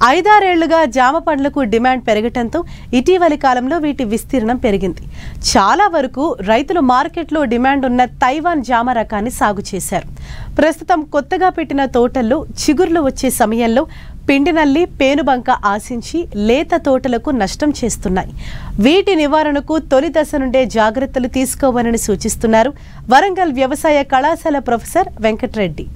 ఐదారేళ్లుగా జామ పండ్లకు డిమాండ్ పెరగటంతో ఇటీవలి కాలంలో వీటి విస్తీర్ణం పెరిగింది. చాలా వరకు రైతులు మార్కెట్లో డిమాండ్ ఉన్న తైవాన్ జామ రకాన్ని సాగు చేశారు. ప్రస్తుతం కొత్తగా పెట్టిన తోటల్లో చిగుర్లు వచ్చే సమయంలో పిండినల్లి, పేనుబంక ఆశించి లేత తోటలకు నష్టం చేస్తున్నాయి. వీటి నివారణకు తొలి దశ నుండే జాగ్రత్తలు తీసుకోవాలని సూచిస్తున్నారు వరంగల్ వ్యవసాయ కళాశాల ప్రొఫెసర్ వెంకటరెడ్డి.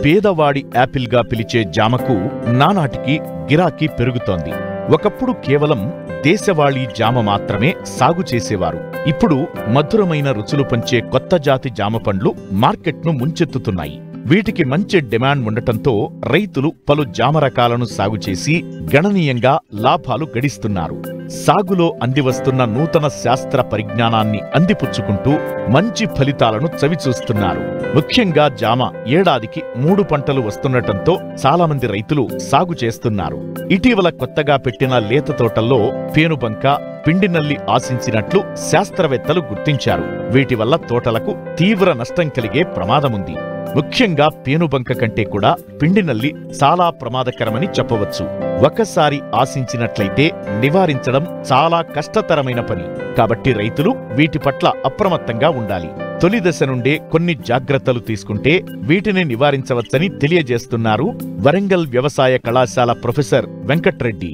పేదవాడి యాపిల్గా పిలిచే జామకు నానాటికి గిరాకీ పెరుగుతోంది. ఒకప్పుడు కేవలం దేశవాళీ జామ మాత్రమే సాగు చేసేవారు. ఇప్పుడు మధురమైన రుచులు పంచే కొత్త జాతి జామ పండ్లు మార్కెట్ను ముంచెత్తుతున్నాయి. వీటికి మంచి డిమాండ్ ఉండటంతో రైతులు పలు జామ రకాలను సాగు చేసి గణనీయంగా లాభాలు గడిస్తున్నారు. సాగులో అందివస్తున్న నూతన శాస్త్ర పరిజ్ఞానాన్ని అందిపుచ్చుకుంటూ మంచి ఫలితాలను చవిచూస్తున్నారు. ముఖ్యంగా జామ ఏడాదికి 3 పంటలు వస్తుండటంతో చాలామంది రైతులు సాగు చేస్తున్నారు. ఇటీవల కొత్తగా పెట్టిన లేత తోటల్లో పేనుబంక, పిండినల్లి ఆశించినట్లు శాస్త్రవేత్తలు గుర్తించారు. వీటి వల్ల తోటలకు తీవ్ర నష్టం కలిగే ప్రమాదముంది. ముఖ్యంగా పేనుబంక కంటే కూడా పిండినల్లి చాలా ప్రమాదకరమని చెప్పవచ్చు. ఒకసారి ఆశించినట్లయితే నివారించడం చాలా కష్టతరమైన పని. కాబట్టి రైతులు వీటి పట్ల అప్రమత్తంగా ఉండాలి. తొలి దశ నుండే కొన్ని జాగ్రత్తలు తీసుకుంటే వీటిని నివారించవచ్చని తెలియజేస్తున్నారు వరంగల్ వ్యవసాయ కళాశాల ప్రొఫెసర్ వెంకటరెడ్డి.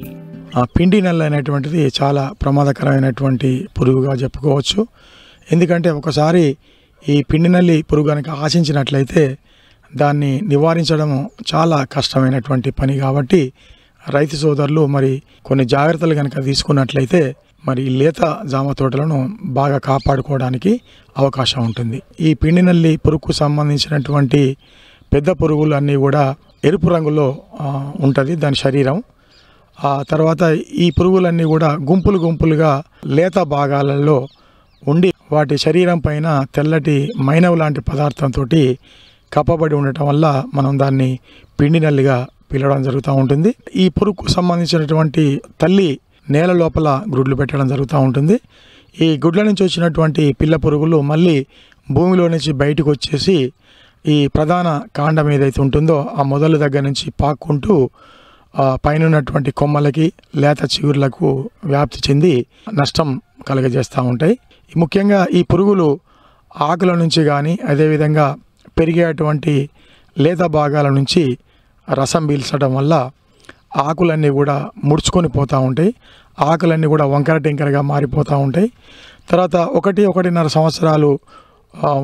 పిండినల్లి అనేటువంటిది చాలా ప్రమాదకరమైనటువంటి పురుగుగా చెప్పుకోవచ్చు. ఎందుకంటే ఒకసారి ఈ పిండినల్లి పురుగు కనుక ఆశించినట్లయితే దాన్ని నివారించడం చాలా కష్టమైనటువంటి పని. కాబట్టి రైతు సోదరులు మరి కొన్ని జాగ్రత్తలు కనుక తీసుకున్నట్లయితే మరి లేత జామ తోటలను బాగా కాపాడుకోవడానికి అవకాశం ఉంటుంది. ఈ పిండినల్లి పురుగుకు సంబంధించినటువంటి పెద్ద పురుగులు అన్నీ కూడా ఎరుపు రంగులో ఉంటుంది దాని శరీరం. ఆ తర్వాత ఈ పురుగులన్నీ కూడా గుంపులు గుంపులుగా లేత భాగాలలో ఉండి వాటి శరీరం పైన తెల్లటి మైనవు లాంటి పదార్థంతో కప్పబడి ఉండటం వల్ల మనం దాన్ని పిండినల్లిగా పిలవడం జరుగుతూ ఉంటుంది. ఈ పురుగుకు సంబంధించినటువంటి తల్లి నేల లోపల గుడ్లు పెట్టడం జరుగుతూ ఉంటుంది. ఈ గుడ్ల నుంచి వచ్చినటువంటి పిల్ల పురుగులు మళ్ళీ భూమిలో నుంచి బయటకు వచ్చేసి ఈ ప్రధాన కాండం ఏదైతే ఉంటుందో ఆ మొదలు దగ్గర నుంచి పాక్కుంటూ పైన ఉన్నటువంటి కొమ్మలకి, లేత చిగుర్లకు వ్యాప్తి చెంది నష్టం కలుగజేస్తూ ఉంటాయి. ముఖ్యంగా ఈ పురుగులు ఆకుల నుంచి కానీ అదేవిధంగా పెరిగేటువంటి లేత భాగాల నుంచి రసం పీల్చడం వల్ల ఆకులన్నీ కూడా ముడుచుకొని పోతూ ఉంటాయి. ఆకులన్నీ కూడా వంకర టింకరగా మారిపోతూ ఉంటాయి. తర్వాత 1-1.5 సంవత్సరాలు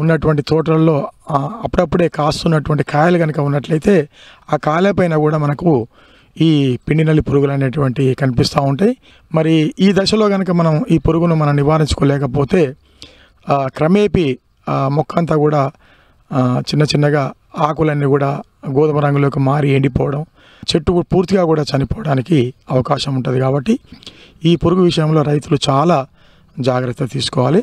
ఉన్నటువంటి తోటలలో అప్పుడప్పుడే కాస్తున్నటువంటి కాయలు కనుక ఉన్నట్లయితే ఆ కాయల పైన కూడా మనకు ఈ పిండినల్లి పురుగులు అనేటువంటి కనిపిస్తూ ఉంటాయి. మరి ఈ దశలో కనుక మనం ఈ పురుగును మనం నివారించుకోలేకపోతే క్రమేపీ మొక్క అంతా కూడా చిన్న చిన్నగా ఆకులన్నీ కూడా గోధుమ రంగులోకి మారి ఎండిపోవడం, చెట్టు పూర్తిగా కూడా చనిపోవడానికి అవకాశం ఉంటుంది. కాబట్టి ఈ పురుగు విషయంలో రైతులు చాలా జాగ్రత్త తీసుకోవాలి.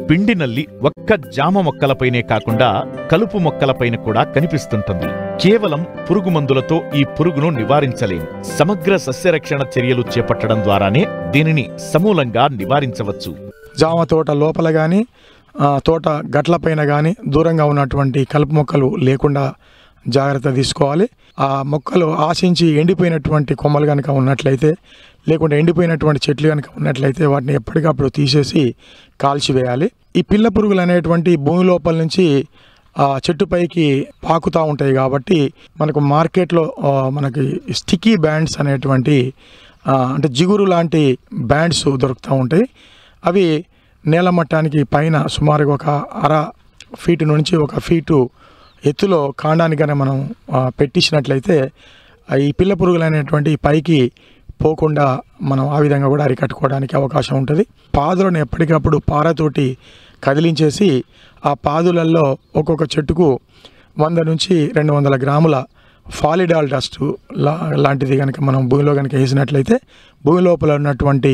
పిండినల్లి ఒక్క జామ మొక్కలపైనే కాకుండా కలుపు మొక్కలపైన కూడా కనిపిస్తుంటుంది. కేవలం పురుగు మందులతో ఈ పురుగును నివారించలేం. సమగ్ర సస్యరక్షణ చర్యలు చేపట్టడం ద్వారానే దీనిని సమూలంగా నివారించవచ్చు. జామ తోట లోపల కానీ తోట గట్లపైన కానీ దూరంగా ఉన్నటువంటి కలుపు మొక్కలు లేకుండా జాగ్రత్త తీసుకోవాలి. ఆ మొక్కలు ఆశించి ఎండిపోయినటువంటి కొమ్మలు కనుక ఉన్నట్లయితే, లేకుంటే ఎండిపోయినటువంటి చెట్లు కనుక ఉన్నట్లయితే వాటిని ఎప్పటికప్పుడు తీసేసి కాల్చివేయాలి. ఈ పిల్ల పురుగులు అనేటువంటి భూమి లోపల నుంచి చెట్టుపైకి పాకుతూ ఉంటాయి. కాబట్టి మనకు మార్కెట్లో మనకి స్టిక్కీ బ్యాండ్స్ అనేటువంటి అంటే జిగురు లాంటి బ్యాండ్స్ దొరుకుతూ ఉంటాయి. అవి నేల మట్టానికి పైన సుమారుగా ఒక 1/2 ఫీటు నుంచి 1 ఫీటు ఎత్తులో కాండానికి కనుక మనం పెట్టించినట్లయితే ఈ పిల్ల పురుగులు అనేటువంటి పైకి పోకుండా మనం ఆ విధంగా కూడా అరికట్టుకోవడానికి అవకాశం ఉంటుంది. పాదులను ఎప్పటికప్పుడు పారతోటి కదిలించేసి ఆ పాదులలో ఒక్కొక్క చెట్టుకు 100 నుంచి 200 గ్రాముల ఫాలిడాల్ డస్ట్ లాంటిది కనుక మనం భూమిలో కనుక వేసినట్లయితే భూమి లోపల ఉన్నటువంటి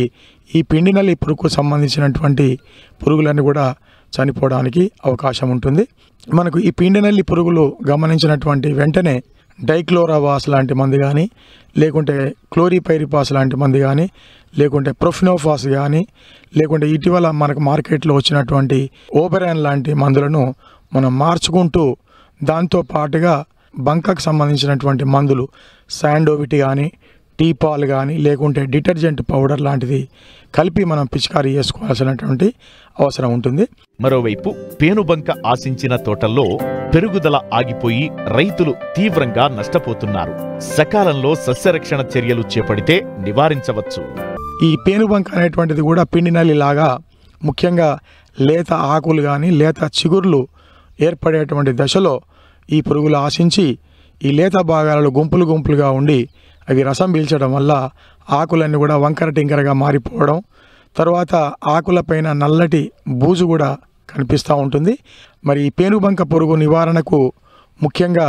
ఈ పిండినల్లి పురుగుకు సంబంధించినటువంటి పురుగులన్నీ కూడా చనిపోవడానికి అవకాశం ఉంటుంది. మనకు ఈ పిండినల్లి పురుగులు గమనించినటువంటి వెంటనే డైక్లోరావాస్ లాంటి మందు కానీ, లేకుంటే క్లోరిపైరిపాస్ లాంటి మందు కానీ, లేకుంటే ప్రొఫినోఫాస్ కానీ, లేకుంటే ఇటీవల మనకు మార్కెట్లో వచ్చినటువంటి ఓబెరాన్ లాంటి మందులను మనం మార్చుకుంటూ దాంతో పాటుగా బంకకు సంబంధించినటువంటి మందులు శాండోవిట్ కానీ టీపాల్ కానీ లేకుంటే డిటర్జెంట్ పౌడర్ లాంటిది కలిపి మనం పిచికారీ చేసుకోవాల్సినటువంటి అవసరం ఉంటుంది. మరోవైపు పేనుబంక ఆశించిన తోటల్లో పెరుగుదల ఆగిపోయి రైతులు తీవ్రంగా నష్టపోతున్నారు. సకాలంలో సస్యరక్షణ చర్యలు చేపడితే నివారించవచ్చు. ఈ పేనుబంక అనేటువంటిది కూడా పిండి నల్లి లాగా ముఖ్యంగా లేత ఆకులు కానీ లేత చిగుర్లు ఏర్పడేటువంటి దశలో ఈ పురుగులు ఆశించి ఈ లేత భాగాలలో గుంపులు గుంపులుగా ఉండి అవి రసం పీల్చడం వల్ల ఆకులన్నీ కూడా వంకర టింకరగా మారిపోవడం, తర్వాత ఆకులపైన నల్లటి బూజు కూడా కనిపిస్తూ ఉంటుంది. మరి ఈ పేనుబంక పురుగు నివారణకు ముఖ్యంగా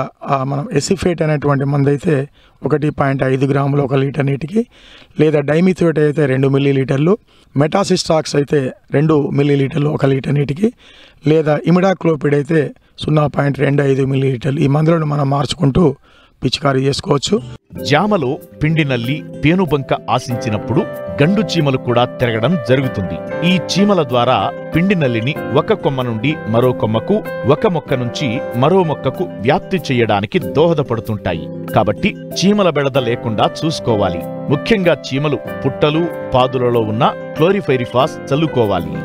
మనం ఎసిఫేట్ అనేటువంటి మందు అయితే 1.5 గ్రాములు 1 లీటర్ నీటికి, లేదా డైమిథోయేట్ అయితే 2 మిల్లీలీటర్లు, మెటాసిస్టాక్స్ అయితే 2 మిల్లీలీటర్లు 1 లీటర్ నీటికి, లేదా ఇమిడాక్లోపిడ్ అయితే 0.25 మిల్లీలీటర్లు, ఈ మందులను మనం మార్చుకుంటూ పిచికారీ చేసుకోవచ్చు. జామలో పిండి నల్లి పేనుబంక ఆశించినప్పుడు గండు చీమలు కూడా తిరగడం జరుగుతుంది. ఈ చీమల ద్వారా పిండి నల్లిని ఒక కొమ్మ నుండి మరో కొమ్మకు, ఒక మొక్క నుంచి మరో మొక్కకు వ్యాప్తి చేయడానికి దోహదపడుతుంటాయి. కాబట్టి చీమల బెడద లేకుండా చూసుకోవాలి. ముఖ్యంగా చీమలు పుట్టలు, పాదులలో ఉన్న క్లోరిఫైరిఫాస్ చల్లుకోవాలి.